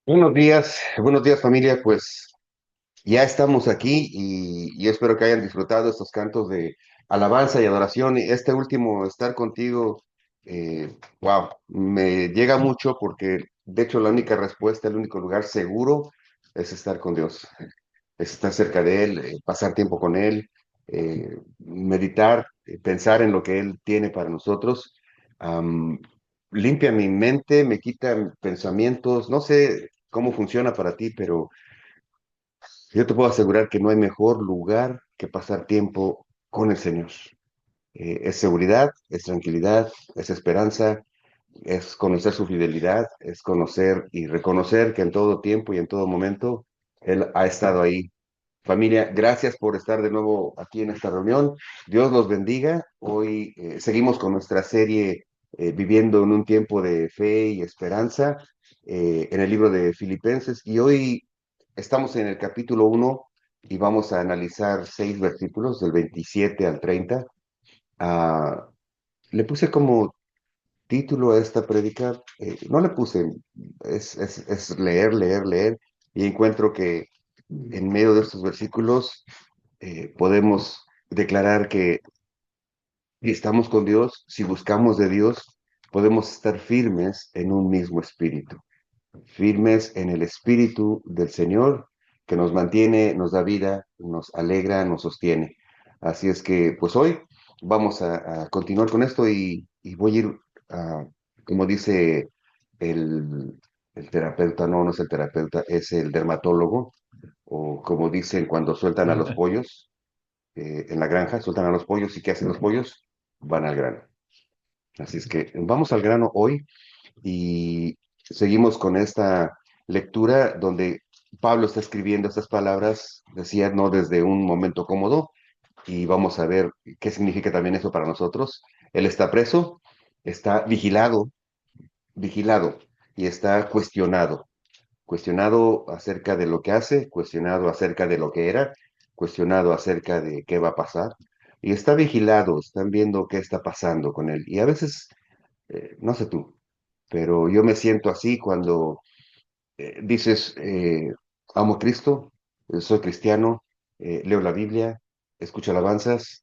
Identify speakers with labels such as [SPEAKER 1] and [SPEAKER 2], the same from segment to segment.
[SPEAKER 1] Buenos días familia, pues ya estamos aquí y espero que hayan disfrutado estos cantos de alabanza y adoración. Y este último, estar contigo, wow, me llega mucho porque de hecho la única respuesta, el único lugar seguro es estar con Dios, es estar cerca de Él, pasar tiempo con Él, meditar, pensar en lo que Él tiene para nosotros. Am, Limpia mi mente, me quita pensamientos, no sé cómo funciona para ti, pero yo te puedo asegurar que no hay mejor lugar que pasar tiempo con el Señor. Es seguridad, es tranquilidad, es esperanza, es conocer su fidelidad, es conocer y reconocer que en todo tiempo y en todo momento Él ha estado ahí. Familia, gracias por estar de nuevo aquí en esta reunión. Dios los bendiga. Hoy seguimos con nuestra serie Viviendo en un tiempo de fe y esperanza en el libro de Filipenses. Y hoy estamos en el capítulo 1 y vamos a analizar 6 versículos del 27 al 30. Ah, le puse como título a esta prédica, no le puse, es leer, leer, leer, y encuentro que en medio de estos versículos podemos declarar que si estamos con Dios, si buscamos de Dios, podemos estar firmes en un mismo espíritu, firmes en el espíritu del Señor que nos mantiene, nos da vida, nos alegra, nos sostiene. Así es que, pues hoy vamos a continuar con esto y voy a ir, a, como dice el, el terapeuta, no, no es el terapeuta, es el dermatólogo, o como dicen cuando sueltan a los pollos en la granja, sueltan a los pollos y ¿qué hacen los pollos? Van al grano. Así es que vamos al grano hoy y seguimos con esta lectura donde Pablo está escribiendo estas palabras, decía, no desde un momento cómodo, y vamos a ver qué significa también eso para nosotros. Él está preso, está vigilado, vigilado, y está cuestionado, cuestionado acerca de lo que hace, cuestionado acerca de lo que era, cuestionado acerca de qué va a pasar, y está vigilado, están viendo qué está pasando con él. Y a veces, no sé tú, pero yo me siento así cuando dices, amo a Cristo, soy cristiano, leo la Biblia, escucho alabanzas,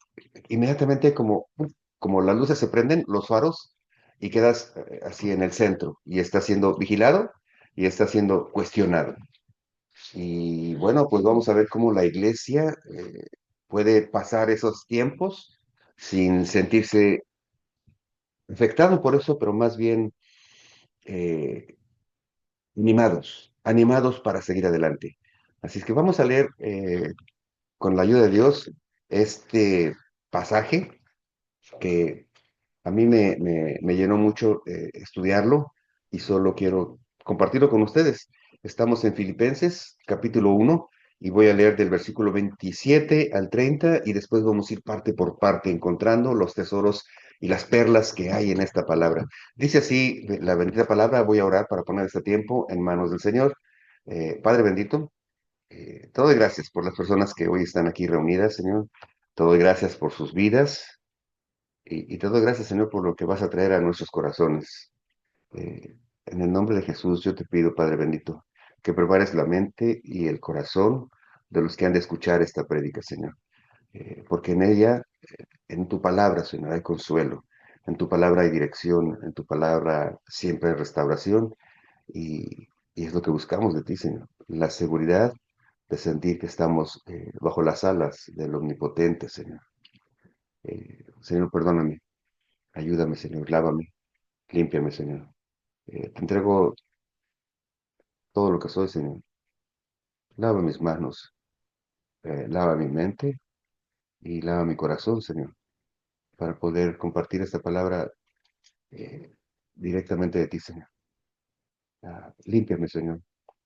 [SPEAKER 1] inmediatamente como las luces se prenden, los faros, y quedas así en el centro, y estás siendo vigilado y estás siendo cuestionado. Y bueno, pues vamos a ver cómo la iglesia puede pasar esos tiempos sin sentirse afectado por eso, pero más bien eh, animados, animados para seguir adelante. Así es que vamos a leer con la ayuda de Dios este pasaje que a mí me llenó mucho estudiarlo y solo quiero compartirlo con ustedes. Estamos en Filipenses capítulo 1 y voy a leer del versículo 27 al 30 y después vamos a ir parte por parte encontrando los tesoros y las perlas que hay en esta palabra. Dice así la bendita palabra, voy a orar para poner este tiempo en manos del Señor. Padre bendito, te doy gracias por las personas que hoy están aquí reunidas, Señor. Te doy gracias por sus vidas. Y te doy gracias, Señor, por lo que vas a traer a nuestros corazones. En el nombre de Jesús, yo te pido, Padre bendito, que prepares la mente y el corazón de los que han de escuchar esta prédica, Señor. Porque en ella, en tu palabra, Señor, hay consuelo. En tu palabra hay dirección. En tu palabra siempre hay restauración. Y es lo que buscamos de ti, Señor. La seguridad de sentir que estamos bajo las alas del Omnipotente, Señor. Señor, perdóname. Ayúdame, Señor. Lávame. Límpiame, Señor. Te entrego todo lo que soy, Señor. Lava mis manos, lava mi mente y lava mi corazón, Señor, para poder compartir esta palabra eh, directamente de ti, Señor. Límpiame, Señor,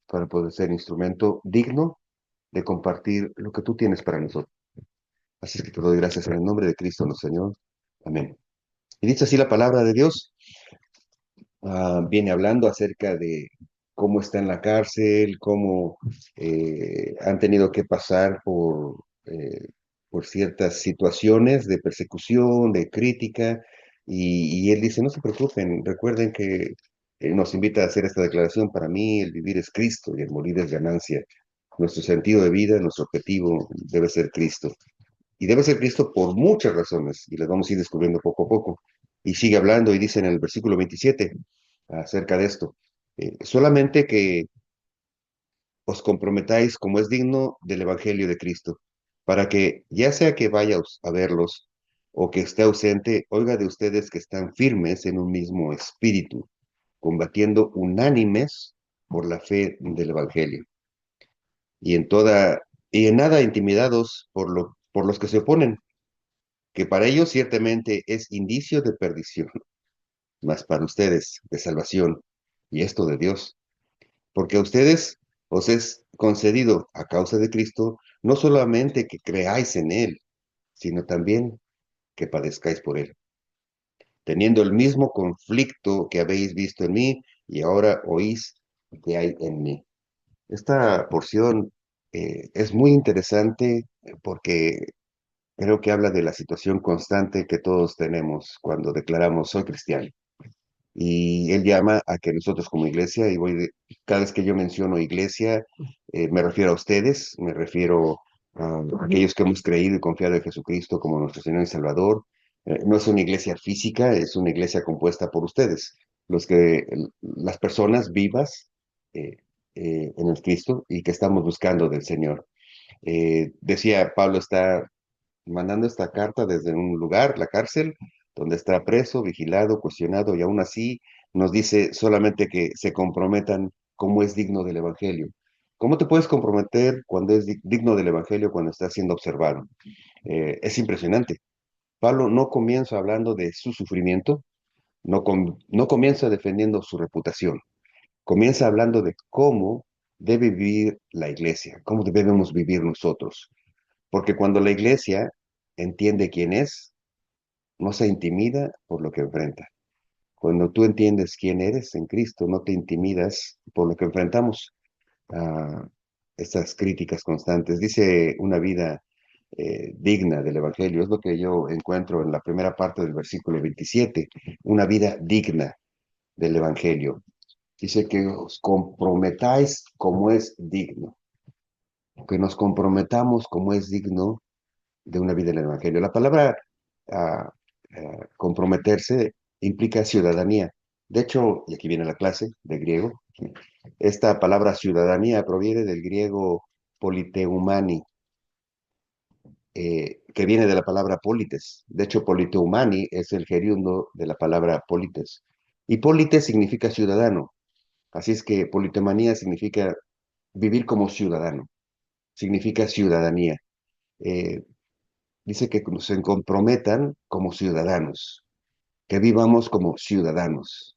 [SPEAKER 1] para poder ser instrumento digno de compartir lo que tú tienes para nosotros. Así es que te doy gracias en el nombre de Cristo, nuestro Señor. Amén. Y dice así la palabra de Dios, viene hablando acerca de cómo está en la cárcel, cómo han tenido que pasar por ciertas situaciones de persecución, de crítica, y él dice, no se preocupen, recuerden que nos invita a hacer esta declaración: para mí el vivir es Cristo y el morir es ganancia. Nuestro sentido de vida, nuestro objetivo debe ser Cristo. Y debe ser Cristo por muchas razones, y las vamos a ir descubriendo poco a poco. Y sigue hablando y dice en el versículo 27 acerca de esto: solamente que os comprometáis como es digno del Evangelio de Cristo, para que, ya sea que vaya a verlos o que esté ausente, oiga de ustedes que están firmes en un mismo espíritu, combatiendo unánimes por la fe del Evangelio, y y en nada intimidados por los que se oponen, que para ellos ciertamente es indicio de perdición, mas para ustedes de salvación, y esto de Dios, porque a ustedes os es concedido a causa de Cristo no solamente que creáis en Él, sino también que padezcáis por Él, teniendo el mismo conflicto que habéis visto en mí y ahora oís que hay en mí. Esta porción es muy interesante porque creo que habla de la situación constante que todos tenemos cuando declaramos soy cristiano. Y él llama a que nosotros como iglesia, cada vez que yo menciono iglesia, me refiero a ustedes, me refiero a aquellos que hemos creído y confiado en Jesucristo como nuestro Señor y Salvador. No es una iglesia física, es una iglesia compuesta por ustedes, las personas vivas eh, en el Cristo y que estamos buscando del Señor. Decía, Pablo está mandando esta carta desde un lugar, la cárcel, donde está preso, vigilado, cuestionado, y aún así nos dice solamente que se comprometan como es digno del Evangelio. ¿Cómo te puedes comprometer cuando es digno del Evangelio, cuando está siendo observado? Es impresionante. Pablo no comienza hablando de su sufrimiento, no comienza defendiendo su reputación, comienza hablando de cómo debe vivir la iglesia, cómo debemos vivir nosotros. Porque cuando la iglesia entiende quién es, no se intimida por lo que enfrenta. Cuando tú entiendes quién eres en Cristo, no te intimidas por lo que enfrentamos a estas críticas constantes. Dice una vida digna del Evangelio, es lo que yo encuentro en la primera parte del versículo 27, una vida digna del Evangelio. Dice que os comprometáis como es digno, que nos comprometamos como es digno de una vida en el Evangelio. La palabra comprometerse implica ciudadanía. De hecho, y aquí viene la clase de griego, esta palabra ciudadanía proviene del griego politeumani, que viene de la palabra polites. De hecho, politeumani es el gerundio de la palabra polites. Y polites significa ciudadano. Así es que politemanía significa vivir como ciudadano, significa ciudadanía. Eh, Dice que se comprometan como ciudadanos, que vivamos como ciudadanos.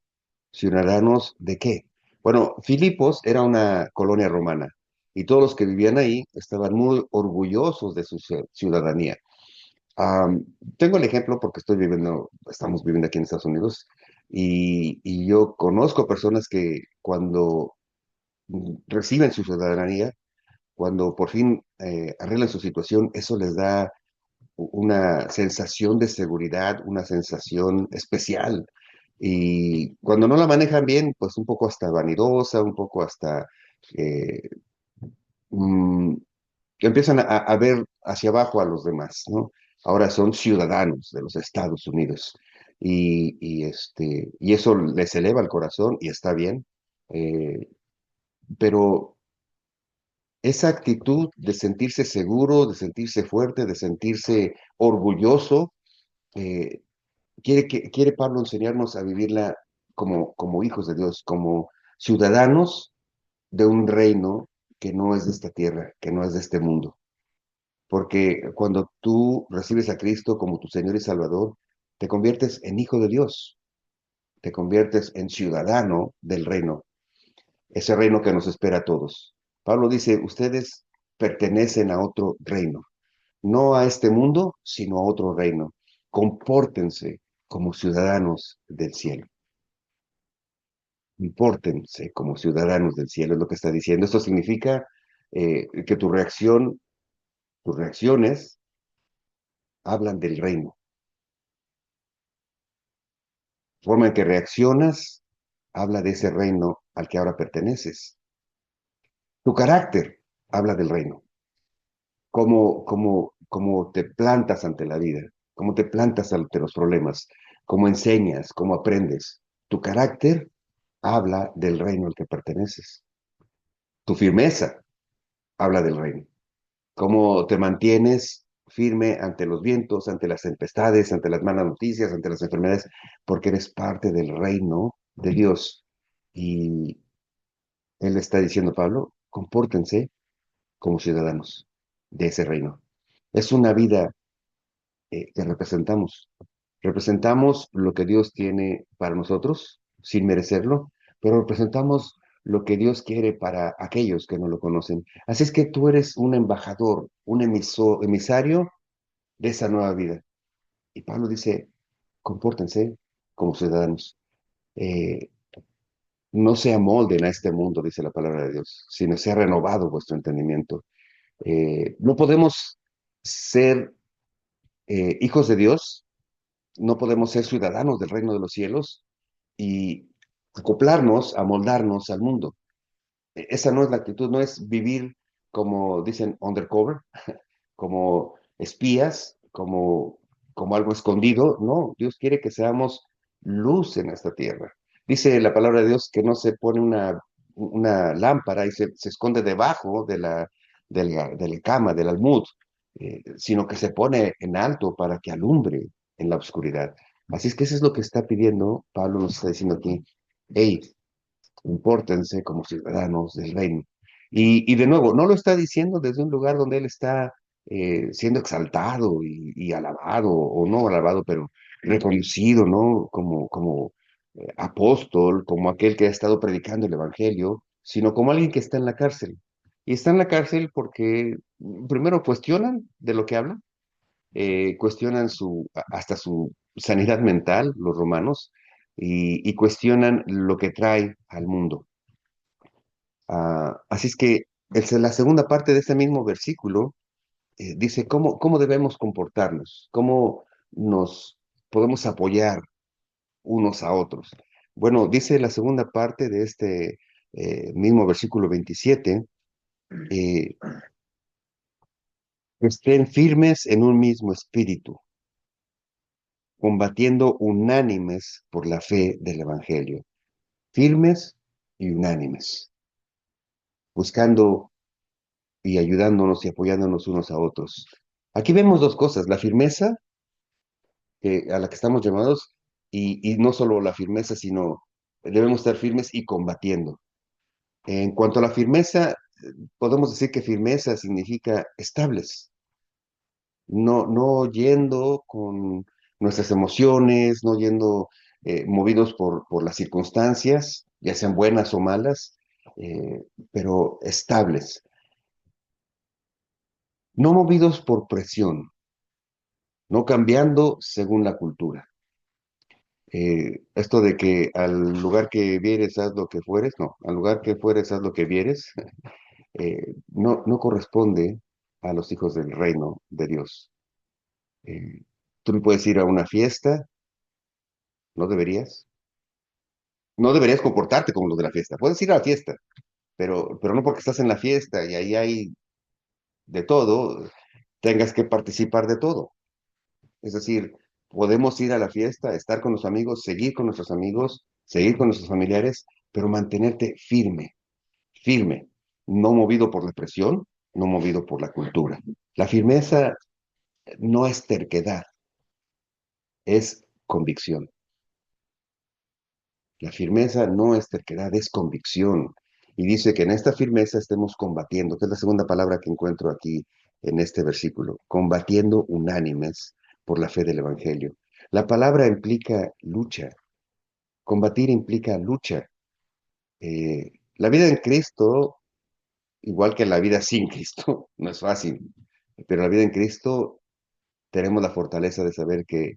[SPEAKER 1] ¿Ciudadanos de qué? Bueno, Filipos era una colonia romana y todos los que vivían ahí estaban muy orgullosos de su ciudadanía. Am, Tengo el ejemplo porque estamos viviendo aquí en Estados Unidos y yo conozco personas que cuando reciben su ciudadanía, cuando por fin arreglan su situación, eso les da una sensación de seguridad, una sensación especial. Y cuando no la manejan bien, pues un poco hasta vanidosa, un poco hasta eh, mm, que empiezan a ver hacia abajo a los demás, ¿no? Ahora son ciudadanos de los Estados Unidos y eso les eleva el corazón y está bien, eh, pero esa actitud de sentirse seguro, de sentirse fuerte, de sentirse orgulloso, eh, quiere Pablo enseñarnos a vivirla como hijos de Dios, como ciudadanos de un reino que no es de esta tierra, que no es de este mundo. Porque cuando tú recibes a Cristo como tu Señor y Salvador, te conviertes en hijo de Dios, te conviertes en ciudadano del reino, ese reino que nos espera a todos. Pablo dice, ustedes pertenecen a otro reino, no a este mundo, sino a otro reino. Compórtense como ciudadanos del cielo. Compórtense como ciudadanos del cielo, es lo que está diciendo. Esto significa que tus reacciones hablan del reino. La forma en que reaccionas habla de ese reino al que ahora perteneces. Tu carácter habla del reino. Cómo te plantas ante la vida, cómo te plantas ante los problemas, cómo enseñas, cómo aprendes. Tu carácter habla del reino al que perteneces. Tu firmeza habla del reino. Cómo te mantienes firme ante los vientos, ante las tempestades, ante las malas noticias, ante las enfermedades, porque eres parte del reino de Dios. Y él está diciendo, Pablo, compórtense como ciudadanos de ese reino. Es una vida que representamos. Representamos lo que Dios tiene para nosotros, sin merecerlo, pero representamos lo que Dios quiere para aquellos que no lo conocen. Así es que tú eres un embajador, un emisario de esa nueva vida. Y Pablo dice, compórtense como ciudadanos. Eh, no se amolden a este mundo, dice la palabra de Dios, sino sea renovado vuestro entendimiento. No podemos ser hijos de Dios, no podemos ser ciudadanos del reino de los cielos y acoplarnos, amoldarnos al mundo. Esa no es la actitud, no es vivir como dicen undercover, como espías, como algo escondido. No, Dios quiere que seamos luz en esta tierra. Dice la palabra de Dios que no se pone una lámpara y se esconde debajo de la cama, del almud, sino que se pone en alto para que alumbre en la oscuridad. Así es que eso es lo que está pidiendo Pablo, nos está diciendo aquí, hey, compórtense como ciudadanos del reino. Y de nuevo, no lo está diciendo desde un lugar donde él está siendo exaltado y alabado, o no alabado, pero reconocido, ¿no? Como apóstol, como aquel que ha estado predicando el evangelio, sino como alguien que está en la cárcel. Y está en la cárcel porque primero cuestionan de lo que habla, cuestionan hasta su sanidad mental, los romanos, y cuestionan lo que trae al mundo. Así es que la segunda parte de este mismo versículo dice cómo debemos comportarnos, cómo nos podemos apoyar unos a otros. Bueno, dice la segunda parte de este mismo versículo 27, eh, estén firmes en un mismo espíritu, combatiendo unánimes por la fe del Evangelio, firmes y unánimes, buscando y ayudándonos y apoyándonos unos a otros. Aquí vemos dos cosas, la firmeza a la que estamos llamados y no solo la firmeza, sino debemos estar firmes y combatiendo. En cuanto a la firmeza, podemos decir que firmeza significa estables, no yendo con nuestras emociones, no yendo movidos por las circunstancias, ya sean buenas o malas, pero estables, no movidos por presión, no cambiando según la cultura. Esto de que al lugar que vieres haz lo que fueres, no, al lugar que fueres haz lo que vieres, no corresponde a los hijos del reino de Dios. Tú no puedes ir a una fiesta, no deberías. No deberías comportarte como los de la fiesta. Puedes ir a la fiesta, pero no porque estás en la fiesta y ahí hay de todo, tengas que participar de todo. Es decir, podemos ir a la fiesta, estar con los amigos, seguir con nuestros amigos, seguir con nuestros familiares, pero mantenerte firme, firme, no movido por la presión, no movido por la cultura. La firmeza no es terquedad, es convicción. La firmeza no es terquedad, es convicción. Y dice que en esta firmeza estemos combatiendo, que es la segunda palabra que encuentro aquí en este versículo, combatiendo unánimes por la fe del Evangelio. La palabra implica lucha, combatir implica lucha. La vida en Cristo, igual que la vida sin Cristo, no es fácil, pero la vida en Cristo tenemos la fortaleza de saber que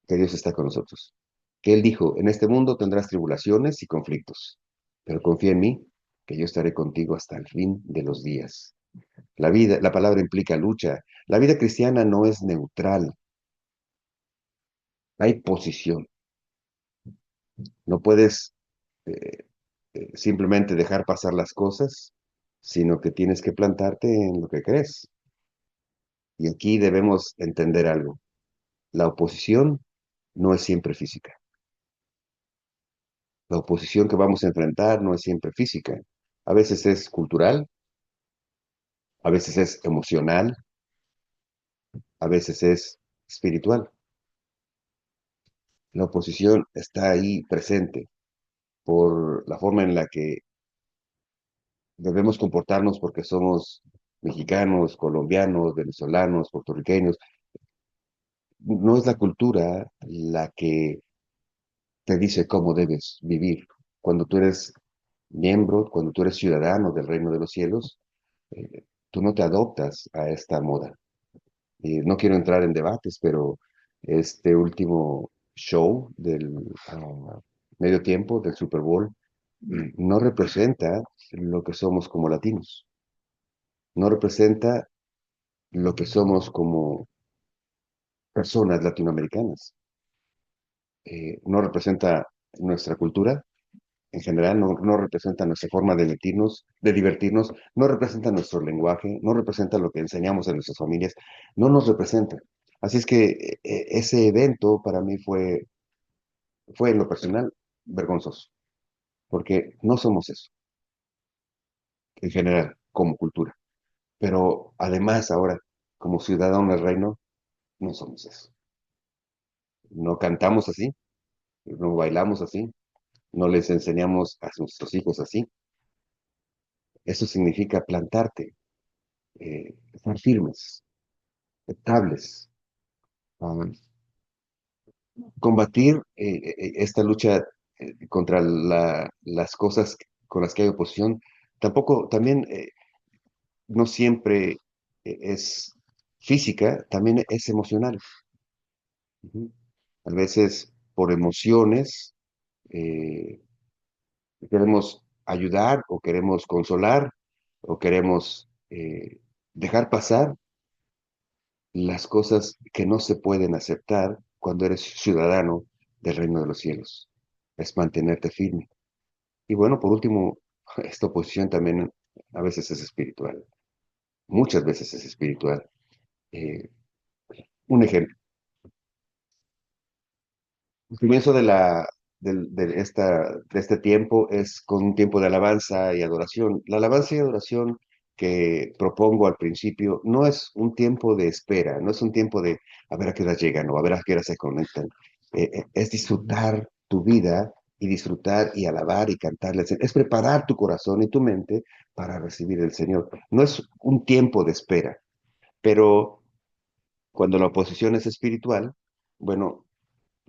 [SPEAKER 1] Dios está con nosotros. Que Él dijo, en este mundo tendrás tribulaciones y conflictos, pero confía en mí, que yo estaré contigo hasta el fin de los días. La vida, la palabra implica lucha. La vida cristiana no es neutral, hay posición. No puedes eh, simplemente dejar pasar las cosas, sino que tienes que plantarte en lo que crees. Y aquí debemos entender algo. La oposición no es siempre física. La oposición que vamos a enfrentar no es siempre física. A veces es cultural, a veces es emocional, a veces es espiritual. La oposición está ahí presente por la forma en la que debemos comportarnos porque somos mexicanos, colombianos, venezolanos, puertorriqueños. No es la cultura la que te dice cómo debes vivir. Cuando tú eres miembro, cuando tú eres ciudadano del reino de los cielos, tú no te adoptas a esta moda. Y no quiero entrar en debates, pero este último show del medio tiempo del Super Bowl no representa lo que somos como latinos, no representa lo que somos como personas latinoamericanas, no representa nuestra cultura en general, no representa nuestra forma de divertirnos, no representa nuestro lenguaje, no representa lo que enseñamos en nuestras familias, no nos representa. Así es que ese evento para mí fue en lo personal vergonzoso, porque no somos eso, en general, como cultura. Pero además ahora, como ciudadanos del reino, no somos eso. No cantamos así, no bailamos así, no les enseñamos a nuestros hijos así. Eso significa plantarte, estar firmes, estables, ah, combatir esta lucha contra las cosas con las que hay oposición. Tampoco, también no siempre es física, también es emocional. Ujú. A veces por emociones eh, queremos ayudar o queremos consolar o queremos dejar pasar las cosas que no se pueden aceptar cuando eres ciudadano del reino de los cielos. Es mantenerte firme. Y bueno, por último, esta oposición también a veces es espiritual. Muchas veces es espiritual. Eh, un ejemplo. El comienzo de este tiempo es con un tiempo de alabanza y adoración. La alabanza y adoración que propongo al principio no es un tiempo de espera, no es un tiempo de a ver a qué hora llegan o a ver a qué hora se conectan. Es disfrutar tu vida y disfrutar y alabar y cantarle al Señor. Es preparar tu corazón y tu mente para recibir el Señor. No es un tiempo de espera, pero cuando la oposición es espiritual, bueno,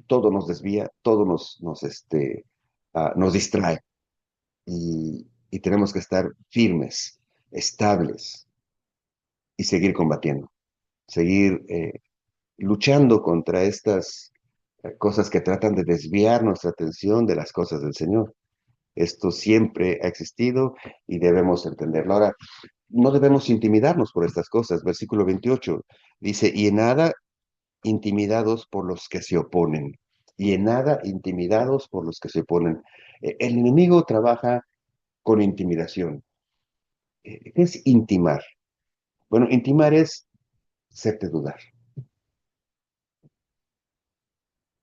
[SPEAKER 1] todo nos desvía, todo nos distrae y tenemos que estar firmes, estables y seguir combatiendo, seguir luchando contra estas cosas que tratan de desviar nuestra atención de las cosas del Señor. Esto siempre ha existido y debemos entenderlo. Ahora, no debemos intimidarnos por estas cosas. Versículo 28 dice, y en nada intimidados por los que se oponen, y en nada intimidados por los que se oponen. El enemigo trabaja con intimidación. ¿Qué es intimar? Bueno, intimar es hacerte dudar.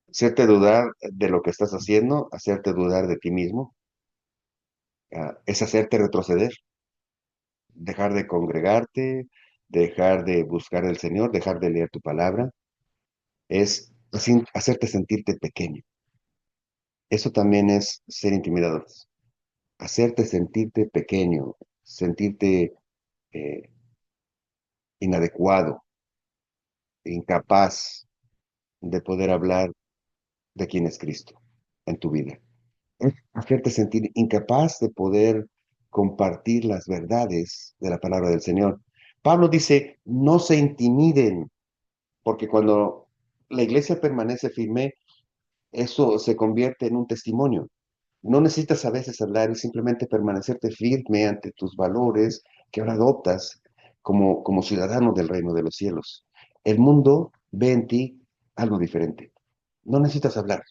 [SPEAKER 1] Hacerte dudar de lo que estás haciendo, hacerte dudar de ti mismo, es hacerte retroceder, dejar de congregarte, dejar de buscar al Señor, dejar de leer tu palabra, es hacerte sentirte pequeño. Eso también es ser intimidador. Hacerte sentirte pequeño, sentirte eh, inadecuado, incapaz de poder hablar de quién es Cristo en tu vida. Es hacerte sentir incapaz de poder compartir las verdades de la palabra del Señor. Pablo dice, no se intimiden, porque cuando la iglesia permanece firme, eso se convierte en un testimonio. No necesitas a veces hablar y simplemente permanecerte firme ante tus valores que ahora adoptas como ciudadano del reino de los cielos. El mundo ve en ti algo diferente. No necesitas hablar.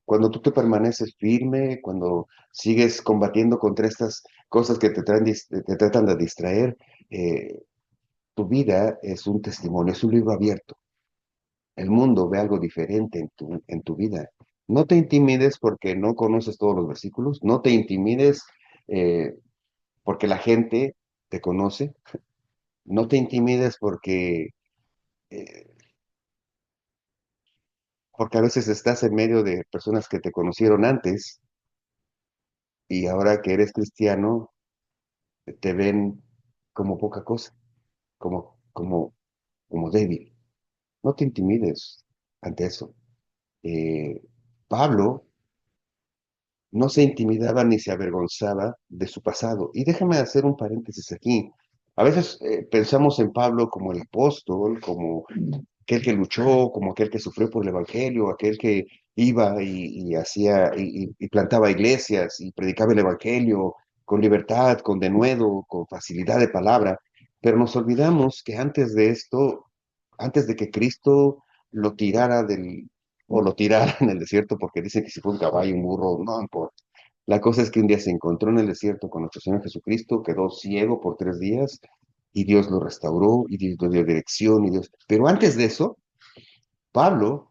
[SPEAKER 1] cuando tú te permaneces firme, cuando sigues combatiendo contra estas cosas que te tratan de distraer, eh, tu vida es un testimonio, es un libro abierto. El mundo ve algo diferente en tu vida. No te intimides porque no conoces todos los versículos, no te intimides eh, porque la gente te conoce, no te intimides eh, porque a veces estás en medio de personas que te conocieron antes y ahora que eres cristiano te ven como poca cosa, como, como, como débil. No te intimides ante eso. Eh, Pablo no se intimidaba ni se avergonzaba de su pasado. Y déjame hacer un paréntesis aquí. A veces pensamos en Pablo como el apóstol, como aquel que luchó, como aquel que sufrió por el Evangelio, aquel que iba y hacía y plantaba iglesias y predicaba el Evangelio con libertad, con denuedo, con facilidad de palabra. Pero nos olvidamos que antes de esto, antes de que Cristo lo tirara o lo tirara en el desierto, porque dicen que si fue un caballo, un burro, no importa. La cosa es que un día se encontró en el desierto con nuestro Señor Jesucristo, quedó ciego por 3 días y Dios lo restauró y Dios le dio dirección y Dios. Pero antes de eso, Pablo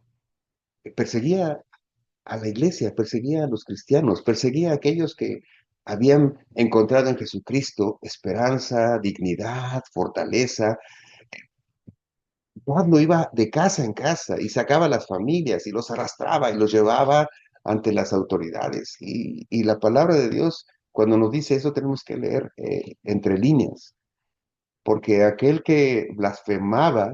[SPEAKER 1] perseguía a la iglesia, perseguía a los cristianos, perseguía a aquellos que habían encontrado en Jesucristo esperanza, dignidad, fortaleza. Pablo iba de casa en casa y sacaba a las familias y los arrastraba y los llevaba ante las autoridades. Y la palabra de Dios, cuando nos dice eso, tenemos que leer entre líneas, porque aquel que blasfemaba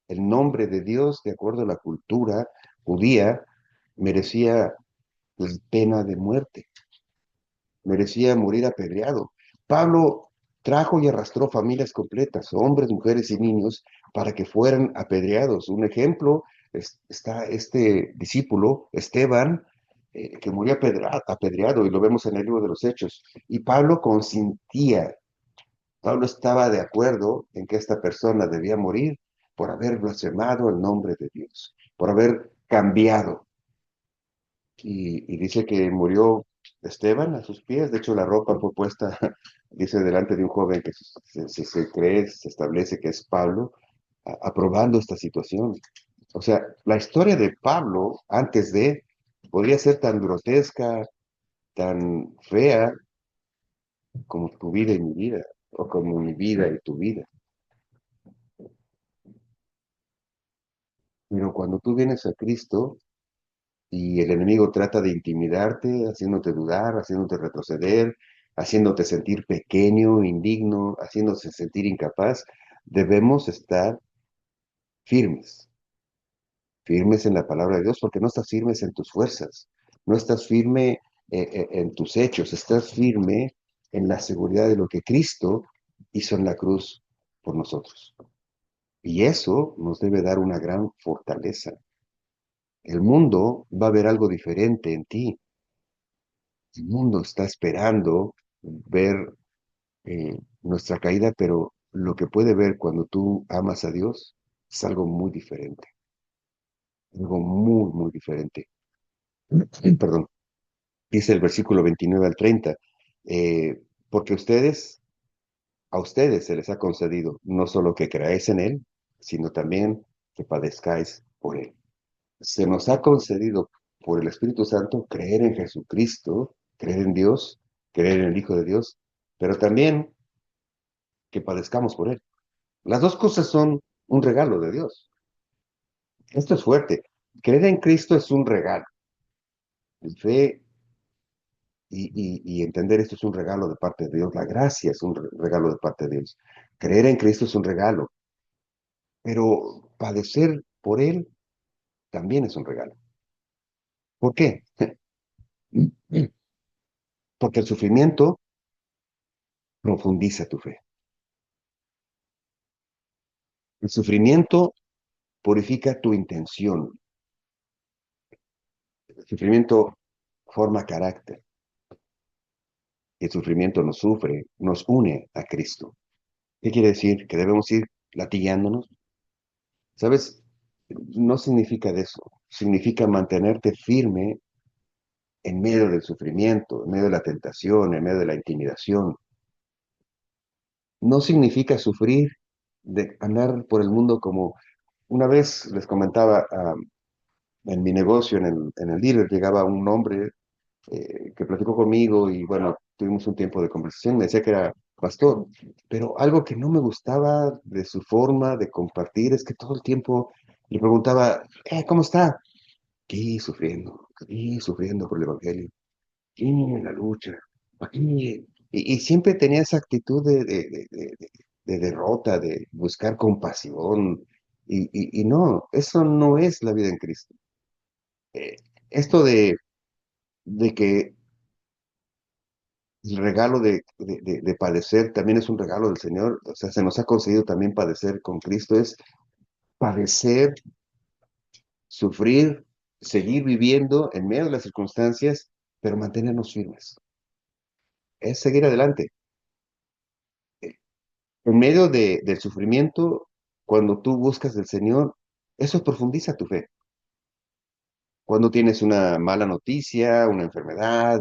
[SPEAKER 1] el nombre de Dios, de acuerdo a la cultura judía, merecía la pena de muerte, merecía morir apedreado. Pablo trajo y arrastró familias completas, hombres, mujeres y niños, para que fueran apedreados. Un ejemplo está este discípulo, Esteban, que murió apedreado, y lo vemos en el libro de los Hechos. Y Pablo consintía, Pablo estaba de acuerdo en que esta persona debía morir por haber blasfemado el nombre de Dios, por haber cambiado y dice que murió Esteban a sus pies. De hecho, la ropa fue puesta, dice, delante de un joven que se cree, se establece que es Pablo, aprobando esta situación. O sea, la historia de Pablo antes de podría ser tan grotesca, tan fea como tu vida y mi vida, o como mi vida y tu vida. Pero cuando tú vienes a Cristo, y el enemigo trata de intimidarte, haciéndote dudar, haciéndote retroceder, haciéndote sentir pequeño, indigno, haciéndote sentir incapaz. Debemos estar firmes, firmes en la palabra de Dios, porque no estás firmes en tus fuerzas, no estás firme en tus hechos, estás firme en la seguridad de lo que Cristo hizo en la cruz por nosotros. Y eso nos debe dar una gran fortaleza. El mundo va a ver algo diferente en ti. El mundo está esperando ver nuestra caída, pero lo que puede ver cuando tú amas a Dios es algo muy diferente, algo muy, muy diferente. Perdón, dice el versículo 29 al 30, porque a ustedes se les ha concedido no solo que creáis en Él, sino también que padezcáis por Él. Se nos ha concedido por el Espíritu Santo creer en Jesucristo, creer en Dios, creer en el Hijo de Dios, pero también que padezcamos por Él. Las dos cosas son un regalo de Dios. Esto es fuerte. Creer en Cristo es un regalo. El fe y entender esto es un regalo de parte de Dios. La gracia es un regalo de parte de Dios. Creer en Cristo es un regalo, pero padecer por Él también es un regalo. ¿Por qué? Porque el sufrimiento profundiza tu fe. El sufrimiento purifica tu intención. El sufrimiento forma carácter. El sufrimiento nos une a Cristo. ¿Qué quiere decir? Que debemos ir latigueándonos. ¿Sabes? No significa de eso. Significa mantenerte firme en medio del sufrimiento, en medio de la tentación, en medio de la intimidación. No significa sufrir de andar por el mundo como una vez les comentaba en mi negocio, en el dealer, llegaba un hombre que platicó conmigo y bueno, tuvimos un tiempo de conversación, me decía que era pastor, pero algo que no me gustaba de su forma de compartir es que todo el tiempo le preguntaba, ¿cómo está? Aquí sufriendo por el Evangelio, aquí en la lucha, aquí. Y siempre tenía esa actitud de derrota, de buscar compasión. Y no, eso no es la vida en Cristo. Eh, esto de que el regalo de padecer también es un regalo del Señor, o sea, se nos ha concedido también padecer con Cristo, es padecer, sufrir, seguir viviendo en medio de las circunstancias, pero mantenernos firmes. Es seguir adelante. En medio del sufrimiento, cuando tú buscas del Señor, eso profundiza tu fe. Cuando tienes una mala noticia, una enfermedad,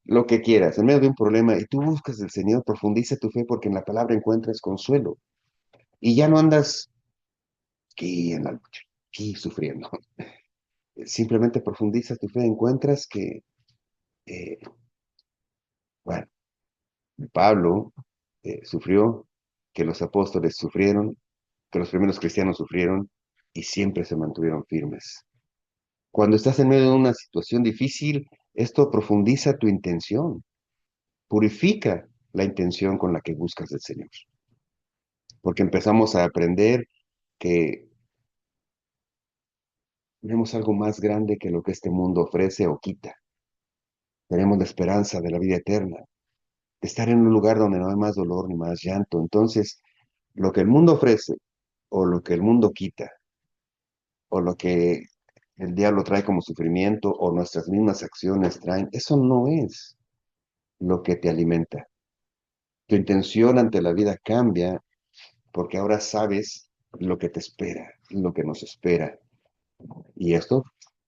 [SPEAKER 1] lo que quieras, en medio de un problema, y tú buscas del Señor, profundiza tu fe porque en la palabra encuentras consuelo. Y ya no andas aquí en la lucha, aquí sufriendo. Simplemente profundiza tu fe, encuentras que, eh, bueno, Pablo sufrió, que los apóstoles sufrieron, que los primeros cristianos sufrieron y siempre se mantuvieron firmes. Cuando estás en medio de una situación difícil, esto profundiza tu intención, purifica la intención con la que buscas del Señor, porque empezamos a aprender que tenemos algo más grande que lo que este mundo ofrece o quita. Tenemos la esperanza de la vida eterna, de estar en un lugar donde no hay más dolor ni más llanto. Entonces, lo que el mundo ofrece o lo que el mundo quita o lo que el diablo trae como sufrimiento o nuestras mismas acciones traen, eso no es lo que te alimenta. Tu intención ante la vida cambia porque ahora sabes lo que te espera, lo que nos espera. Y esto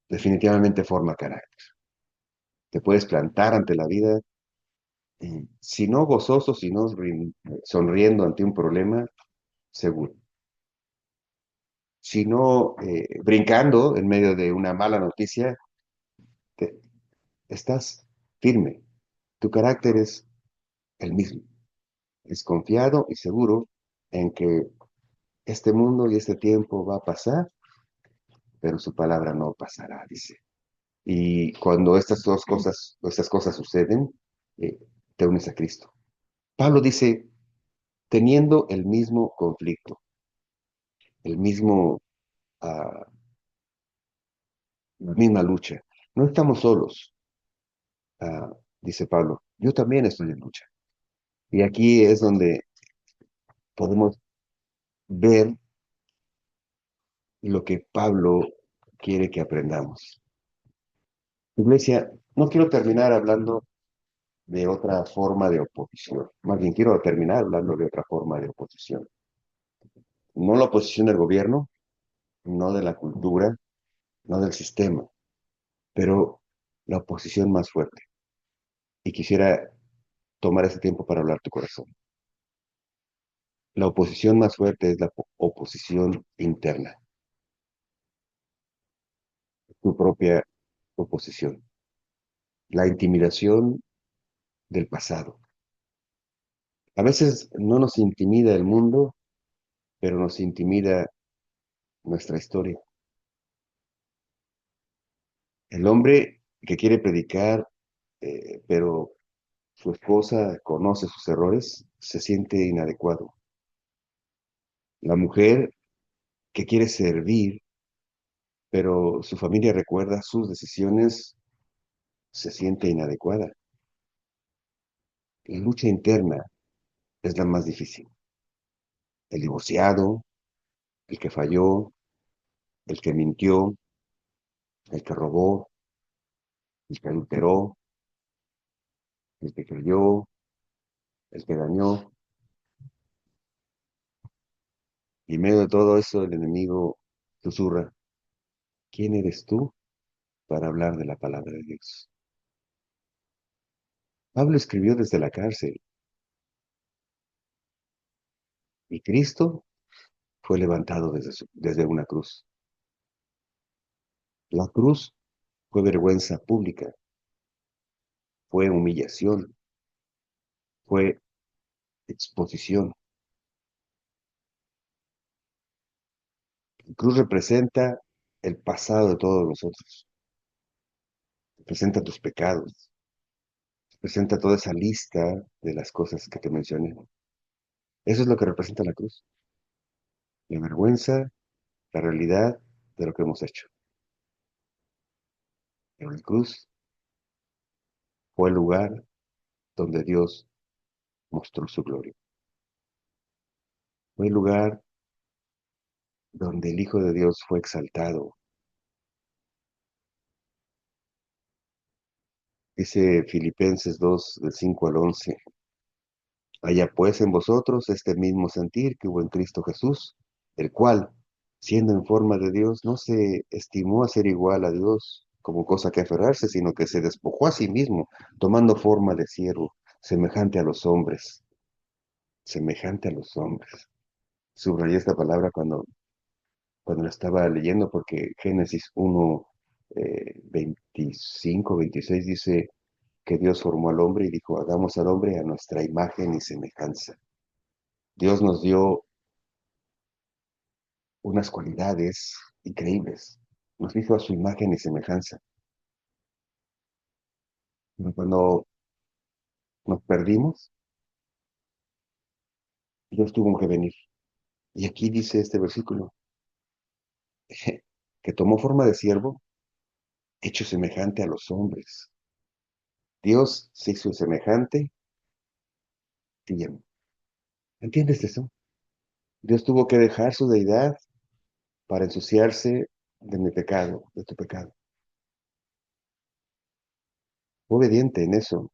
[SPEAKER 1] definitivamente forma carácter. Te puedes plantar ante la vida, si no gozoso, sino sonriendo ante un problema, seguro. Si no brincando en medio de una mala noticia, te- estás firme. Tu carácter es el mismo. Es confiado y seguro en que este mundo y este tiempo va a pasar, pero su palabra no pasará, dice. Y cuando estas cosas suceden, eh, te unes a Cristo. Pablo dice, teniendo el mismo conflicto, el mismo, ah, la misma lucha. No estamos solos, dice Pablo. Yo también estoy en lucha. Y aquí es donde podemos ver lo que Pablo quiere que aprendamos. Iglesia, no quiero terminar hablando de otra forma de oposición. Más bien quiero terminar hablando de otra forma de oposición. No la oposición del gobierno, no de la cultura, no del sistema, pero la oposición más fuerte. Y quisiera tomar ese tiempo para hablar tu corazón. La oposición más fuerte es la oposición interna, tu propia oposición. La intimidación del pasado. A veces no nos intimida el mundo, pero nos intimida nuestra historia. El hombre que quiere predicar, pero su esposa conoce sus errores, se siente inadecuado. La mujer que quiere servir, pero su familia recuerda sus decisiones, se siente inadecuada. La lucha interna es la más difícil. El divorciado, el que falló, el que mintió, el que robó, el que adulteró, el que creyó, el que dañó. Y en medio de todo eso, el enemigo susurra, ¿quién eres tú para hablar de la palabra de Dios? Pablo escribió desde la cárcel y Cristo fue levantado desde una cruz. La cruz fue vergüenza pública, fue humillación, fue exposición. La cruz representa el pasado de todos nosotros, representa tus pecados, representa toda esa lista de las cosas que te mencioné. Eso es lo que representa la cruz, la vergüenza, la realidad de lo que hemos hecho. Pero la cruz fue el lugar donde Dios mostró su gloria. Fue el lugar donde el Hijo de Dios fue exaltado. Dice Filipenses 2, del 5 al 11. Haya pues en vosotros este mismo sentir que hubo en Cristo Jesús, el cual, siendo en forma de Dios, no se estimó a ser igual a Dios como cosa que aferrarse, sino que se despojó a sí mismo, tomando forma de siervo, semejante a los hombres, semejante a los hombres. Subrayé esta palabra cuando la estaba leyendo, porque Génesis 1, 25, 26 dice que Dios formó al hombre y dijo, hagamos al hombre a nuestra imagen y semejanza. Dios nos dio unas cualidades increíbles. Nos hizo a su imagen y semejanza. Pero cuando nos perdimos, Dios tuvo que venir. Y aquí dice este versículo, que tomó forma de siervo, hecho semejante a los hombres. Dios se hizo semejante y a mí. ¿Entiendes eso? Dios tuvo que dejar su deidad para ensuciarse de mi pecado, de tu pecado. Fue obediente en eso.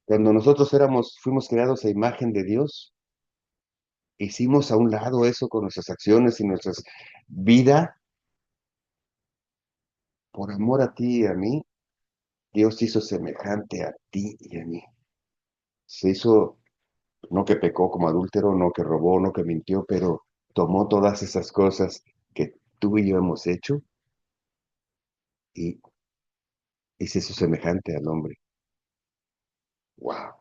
[SPEAKER 1] Cuando nosotros fuimos creados a imagen de Dios, hicimos a un lado eso con nuestras acciones y nuestras vida por amor a ti y a mí. Dios hizo semejante a ti y a mí. Se hizo, no que pecó como adúltero, no que robó, no que mintió, pero tomó todas esas cosas que tú y yo hemos hecho y, y se hizo semejante al hombre. Wow.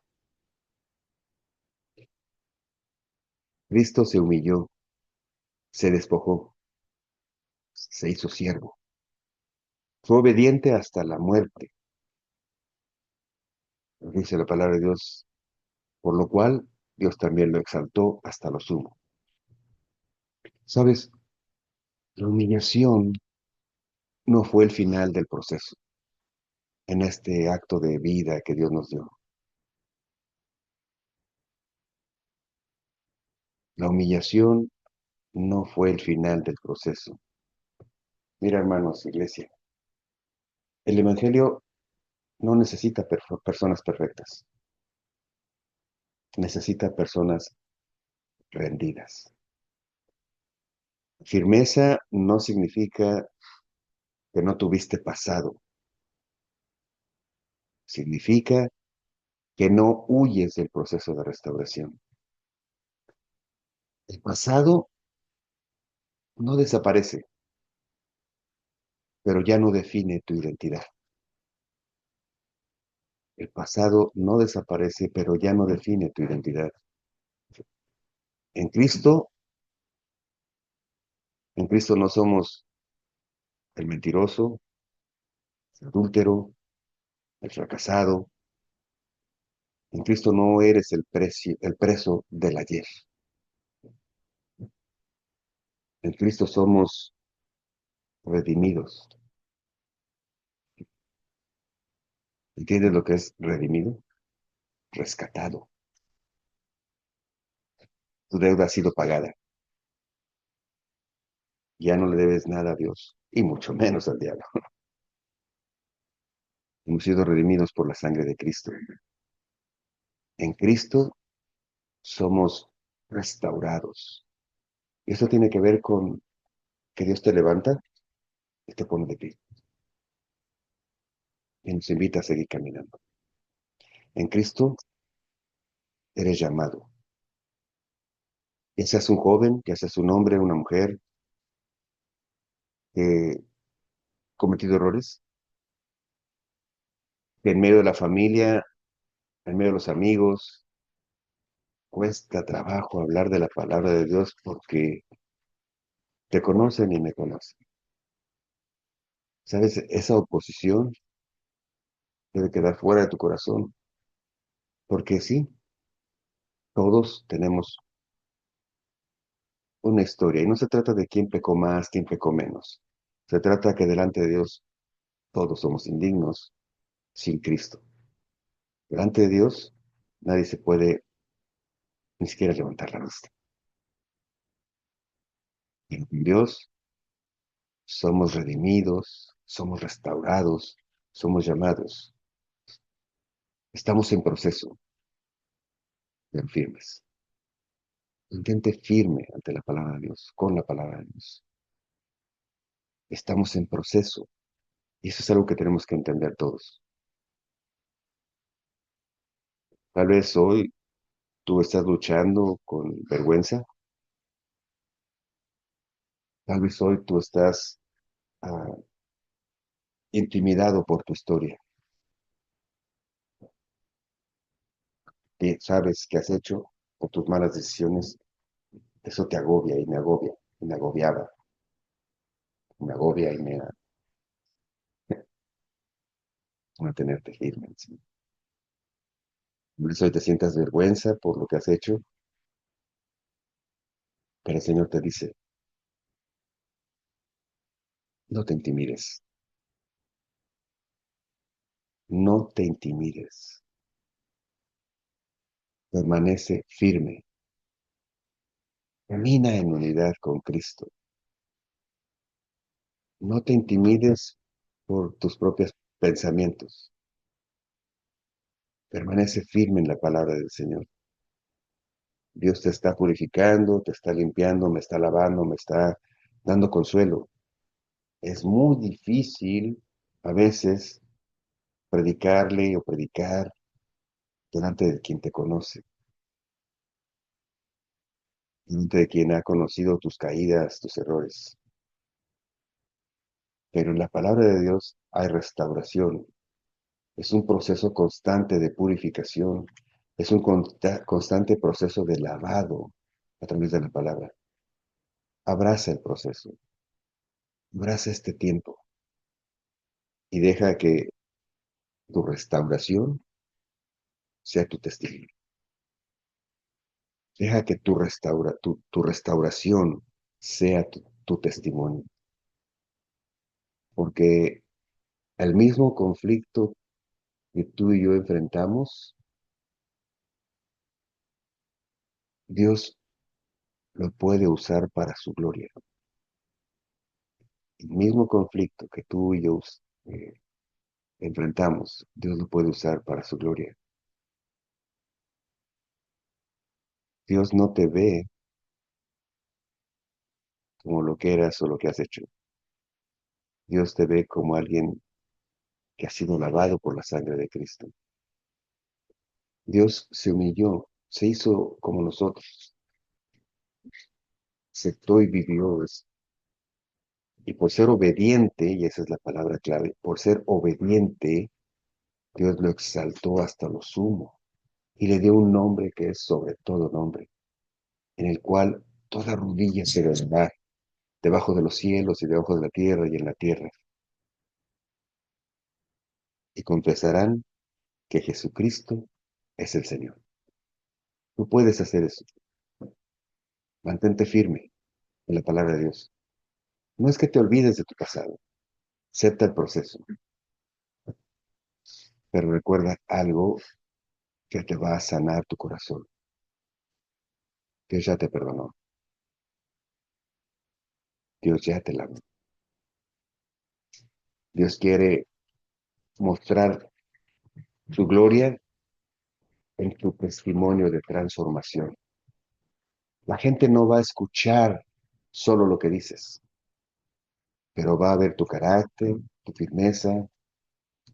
[SPEAKER 1] Cristo se humilló, se despojó, se hizo siervo. Fue obediente hasta la muerte, dice la palabra de Dios, por lo cual Dios también lo exaltó hasta lo sumo. ¿Sabes? La humillación no fue el final del proceso en este acto de vida que Dios nos dio. La humillación no fue el final del proceso. Mira, hermanos, iglesia, el Evangelio no necesita personas perfectas, necesita personas rendidas. Firmeza no significa que no tuviste pasado, significa que no huyes del proceso de restauración. El pasado no desaparece, pero ya no define tu identidad. El pasado no desaparece, pero ya no define tu identidad. En Cristo, en Cristo no somos el mentiroso, el adúltero, el fracasado. En Cristo no eres el preso del ayer. En Cristo somos redimidos. ¿Entiendes lo que es redimido? Rescatado. Tu deuda ha sido pagada. Ya no le debes nada a Dios, y mucho menos al diablo. Hemos sido redimidos por la sangre de Cristo. En Cristo somos restaurados. Y esto tiene que ver con que Dios te levanta y te pone de pie. Y nos invita a seguir caminando. En Cristo eres llamado. Ya seas un joven, ya seas un hombre, una mujer que ha cometido errores, que en medio de la familia, en medio de los amigos, cuesta trabajo hablar de la palabra de Dios porque te conocen y me conocen. ¿Sabes? Esa oposición debe quedar fuera de tu corazón, porque sí, todos tenemos una historia y no se trata de quién pecó más, quién pecó menos. Se trata que delante de Dios todos somos indignos sin Cristo. Delante de Dios nadie se puede ni siquiera levantar la vista. Y en Dios somos redimidos, somos restaurados, somos llamados. Estamos en proceso, bien firmes. Intente firme ante la palabra de Dios, con la palabra de Dios. Estamos en proceso y eso es algo que tenemos que entender todos. Tal vez hoy tú estás luchando con vergüenza, tal vez hoy tú estás ah, intimidado por tu historia, que sabes que has hecho por tus malas decisiones, eso te agobia y me agobiaba, me agobia y me a mantenerte firme. ¿Sí? Tal vez hoy te sientas vergüenza por lo que has hecho, pero el Señor te dice, no te intimides, no te intimides, permanece firme, camina en unidad con Cristo, no te intimides por tus propios pensamientos, permanece firme en la palabra del Señor. Dios te está purificando, te está limpiando, me está lavando, me está dando consuelo. Es muy difícil a veces predicarle o predicar delante de quien te conoce, delante de quien ha conocido tus caídas, tus errores. Pero en la palabra de Dios hay restauración. Es un proceso constante de purificación. Es un constante proceso de lavado a través de la palabra. Abraza el proceso. Abraza este tiempo y deja que tu restauración sea tu testimonio. Deja que tu restauración sea tu testimonio. Porque el mismo conflicto que tú y yo enfrentamos, Dios lo puede usar para su gloria. El mismo conflicto que tú y yo eh, enfrentamos, Dios lo puede usar para su gloria. Dios no te ve como lo que eras o lo que has hecho. Dios te ve como alguien que ha sido lavado por la sangre de Cristo. Dios se humilló, se hizo como nosotros, aceptó y vivió. Y por ser obediente, y esa es la palabra clave, por ser obediente, Dios lo exaltó hasta lo sumo y le dio un nombre que es sobre todo nombre, en el cual toda rodilla se doblará debajo de los cielos y debajo de la tierra y en la tierra, y confesarán que Jesucristo es el Señor. Tú puedes hacer eso. Mantente firme en la palabra de Dios. No es que te olvides de tu pasado, acepta el proceso, pero recuerda algo que te va a sanar tu corazón. Dios ya te perdonó, Dios ya te la. Dios quiere mostrar su gloria en tu testimonio de transformación. La gente no va a escuchar solo lo que dices, pero va a ver tu carácter, tu firmeza,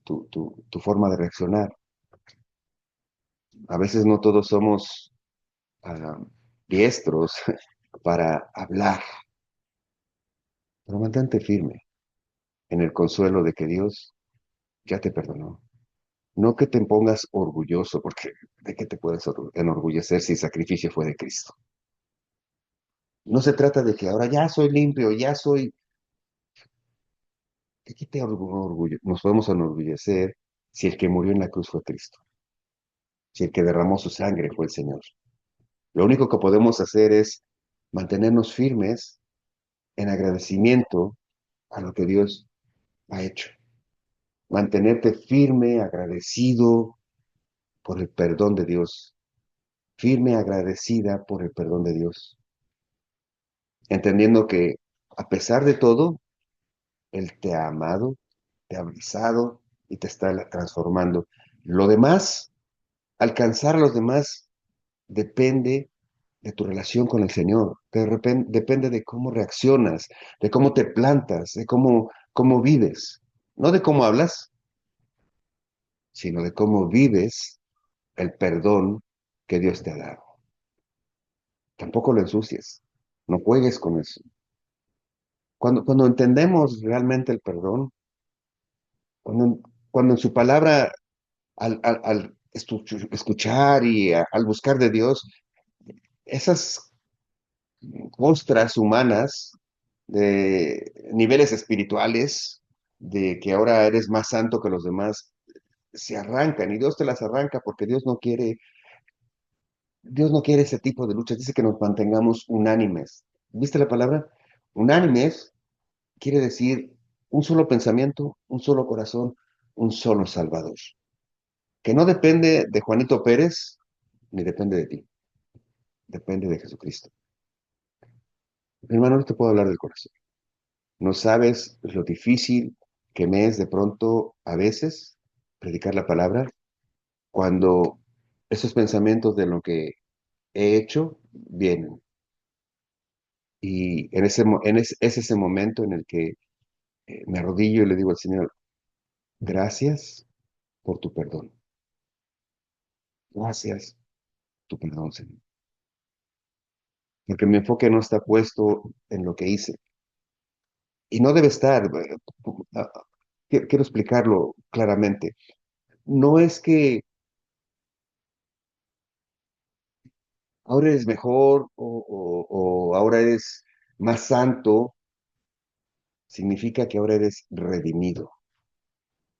[SPEAKER 1] tu forma de reaccionar. A veces no todos somos ah, diestros para hablar, pero mantente firme en el consuelo de que Dios ya te perdonó. No que te pongas orgulloso, porque ¿de qué te puedes enorgullecer si el sacrificio fue de Cristo? No se trata de que ahora ya soy limpio, ya soy... ¿De qué te nos podemos enorgullecer si el que murió en la cruz fue Cristo? Si el que derramó su sangre fue el Señor. Lo único que podemos hacer es mantenernos firmes en agradecimiento a lo que Dios ha hecho. Mantenerte firme, agradecido por el perdón de Dios. Firme, agradecida por el perdón de Dios. Entendiendo que a pesar de todo, Él te ha amado, te ha abrazado y te está transformando. Lo demás, alcanzar a los demás, depende de tu relación con el Señor. Depende de cómo reaccionas, de cómo te plantas, de cómo vives. No de cómo hablas, sino de cómo vives el perdón que Dios te ha dado. Tampoco lo ensucies. No juegues con eso. Cuando entendemos realmente el perdón, cuando, cuando en su palabra, al escuchar y al buscar de Dios, esas costras humanas de niveles espirituales, de que ahora eres más santo que los demás, se arrancan y Dios te las arranca porque Dios no quiere ese tipo de luchas, dice que nos mantengamos unánimes. ¿Viste la palabra? Unánimes quiere decir un solo pensamiento, un solo corazón, un solo Salvador, que no depende de Juanito Pérez ni depende de ti, depende de Jesucristo. Mi hermano, no te puedo hablar del corazón. No sabes lo difícil que me es de pronto a veces predicar la palabra cuando esos pensamientos de lo que he hecho vienen. Y es ese momento en el que me arrodillo y le digo al Señor, gracias por tu perdón. Gracias por tu perdón, Señor. Porque mi enfoque no está puesto en lo que hice. Y no debe estar. Quiero explicarlo claramente. No es que ahora eres mejor o ahora eres más santo, significa que ahora eres redimido.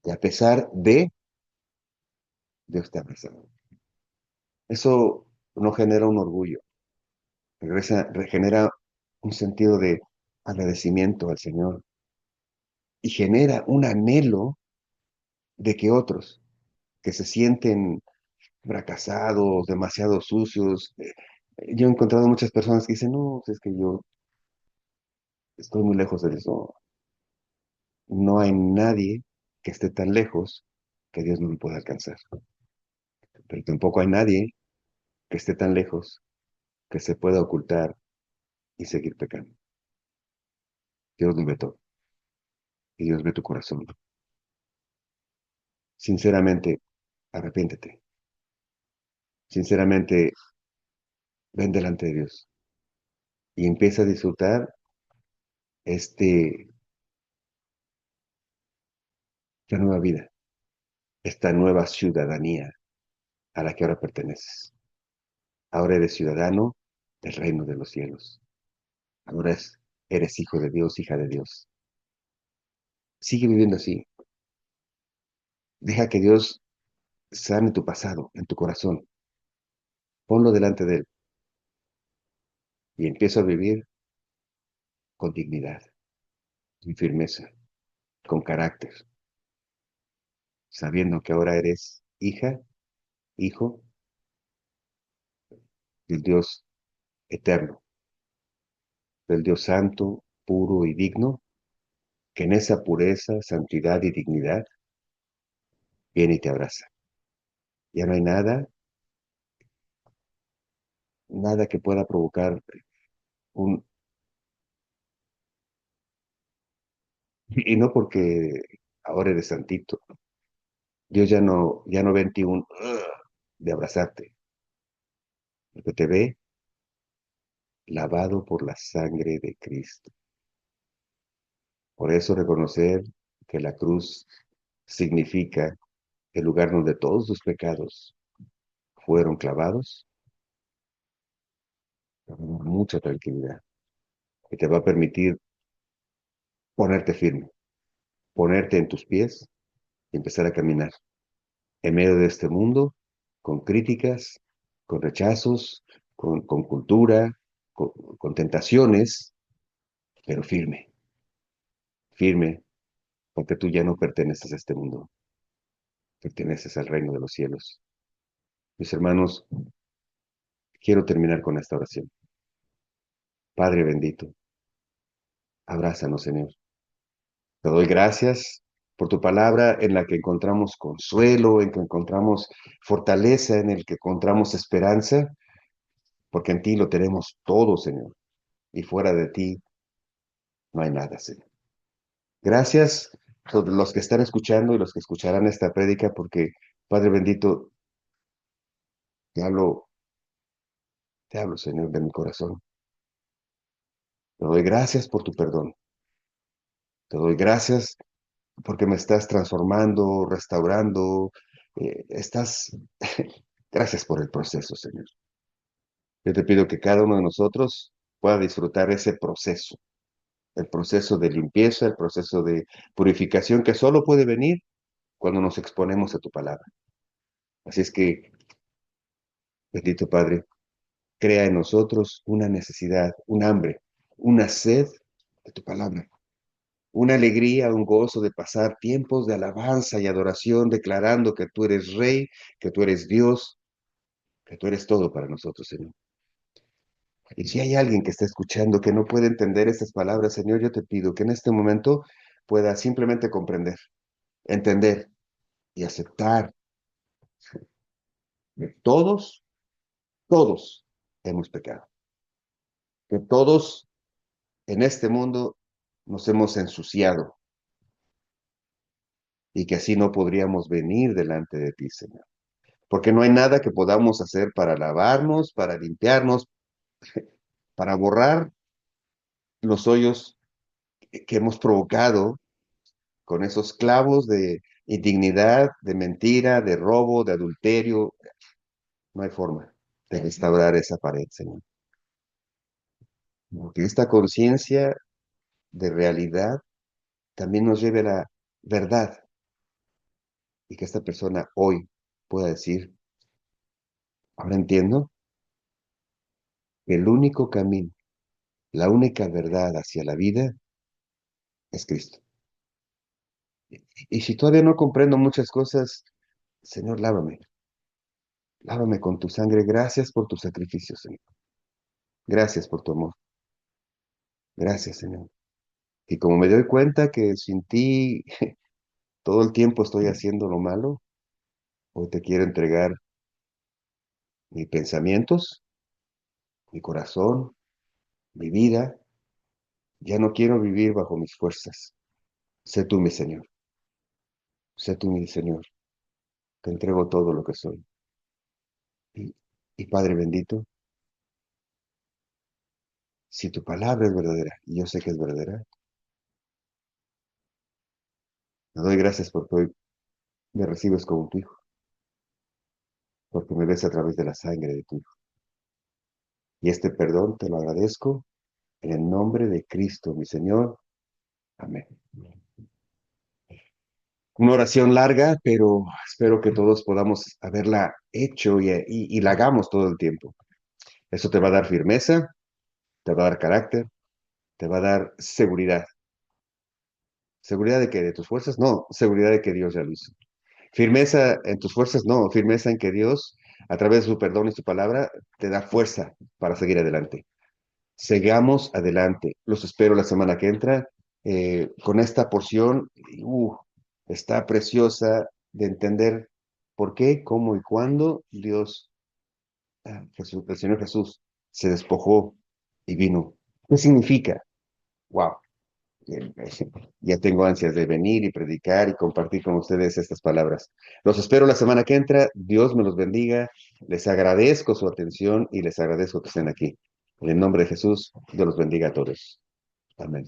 [SPEAKER 1] Y a pesar de, Dios te ha preservado. Eso no genera un orgullo, genera un sentido de agradecimiento al Señor y genera un anhelo de que otros que se sienten fracasados, demasiado sucios, yo he encontrado muchas personas que dicen, no, es que yo estoy muy lejos de eso. No hay nadie que esté tan lejos que Dios no lo pueda alcanzar. Pero tampoco hay nadie que esté tan lejos que se pueda ocultar y seguir pecando. Dios lo ve todo y Dios ve tu corazón. Sinceramente, arrepiéntete. Sinceramente, ven delante de Dios y empieza a disfrutar este, esta nueva vida, esta nueva ciudadanía a la que ahora perteneces. Ahora eres ciudadano del reino de los cielos. Ahora eres hijo de Dios, hija de Dios. Sigue viviendo así. Deja que Dios sane tu pasado en tu corazón. Ponlo delante de Él y empieza a vivir con dignidad, con firmeza, con carácter, sabiendo que ahora eres hija, hijo del Dios eterno, del Dios santo, puro y digno, que en esa pureza, santidad y dignidad viene y te abraza. Ya no hay nada que pueda provocar un... Y no porque ahora eres santito. Dios ya no ve en ti un... "Ugh", de abrazarte, porque te ve lavado por la sangre de Cristo. Por eso reconocer que la cruz significa el lugar donde todos tus pecados fueron clavados, te va a dar mucha tranquilidad y te va a permitir ponerte firme, ponerte en tus pies y empezar a caminar en medio de este mundo con críticas, con rechazos, con cultura, con tentaciones, pero firme, firme, porque tú ya no perteneces a este mundo, perteneces al reino de los cielos. Mis hermanos, quiero terminar con esta oración. Padre bendito, abrázanos, Señor. Te doy gracias por tu palabra en la que encontramos consuelo, en que encontramos fortaleza, en el que encontramos esperanza, porque en ti lo tenemos todo, Señor, y fuera de ti no hay nada, Señor. Gracias a los que están escuchando y los que escucharán esta prédica, porque, Padre bendito, te hablo, Señor, de mi corazón. Te doy gracias por tu perdón. Te doy gracias porque me estás transformando, restaurando. Estás... Gracias por el proceso, Señor. Yo te pido que cada uno de nosotros pueda disfrutar ese proceso, el proceso de limpieza, el proceso de purificación que solo puede venir cuando nos exponemos a tu palabra. Así es que, bendito Padre, crea en nosotros una necesidad, un hambre, una sed de tu palabra, una alegría, un gozo de pasar tiempos de alabanza y adoración, declarando que tú eres Rey, que tú eres Dios, que tú eres todo para nosotros, Señor. Y si hay alguien que está escuchando que no puede entender estas palabras, Señor, yo te pido que en este momento pueda simplemente comprender, entender y aceptar que todos hemos pecado, que todos en este mundo nos hemos ensuciado y que así no podríamos venir delante de ti, Señor. Porque no hay nada que podamos hacer para lavarnos, para limpiarnos, para borrar los hoyos que hemos provocado con esos clavos de indignidad, de mentira, de robo, de adulterio. No hay forma de restaurar esa pared, Señor. Porque esta conciencia de realidad también nos lleve a la verdad y que esta persona hoy pueda decir, ahora entiendo que el único camino, la única verdad hacia la vida es Cristo. Y si todavía no comprendo muchas cosas, Señor, lávame, lávame con tu sangre. Gracias por tu sacrificio, Señor. Gracias por tu amor. Gracias, Señor. Y como me doy cuenta que sin ti todo el tiempo estoy haciendo lo malo, hoy te quiero entregar mis pensamientos, mi corazón, mi vida. Ya no quiero vivir bajo mis fuerzas. Sé tú mi Señor. Sé tú mi Señor. Te entrego todo lo que soy. Y, y Padre bendito, si tu palabra es verdadera, y yo sé que es verdadera, te doy gracias porque hoy me recibes como tu hijo, porque me ves a través de la sangre de tu hijo. Y este perdón te lo agradezco en el nombre de Cristo, mi Señor. Amén. Una oración larga, pero espero que todos podamos haberla hecho y la hagamos todo el tiempo. Eso te va a dar firmeza, te va a dar carácter, te va a dar seguridad. ¿Seguridad de que de tus fuerzas? No, seguridad de que Dios ya lo hizo. Firmeza en tus fuerzas, no, firmeza en que Dios, a través de su perdón y su palabra, te da fuerza para seguir adelante. Sigamos adelante. Los espero la semana que entra con esta porción. Está preciosa de entender por qué, cómo y cuándo Dios, Jesús, el Señor Jesús, se despojó y vino. ¿Qué significa? Wow. ya tengo ansias de venir y predicar y compartir con ustedes estas palabras. Los espero la semana que entra. Dios me los bendiga. Les agradezco su atención y les agradezco que estén aquí. En el nombre de Jesús, Dios los bendiga a todos. Amén.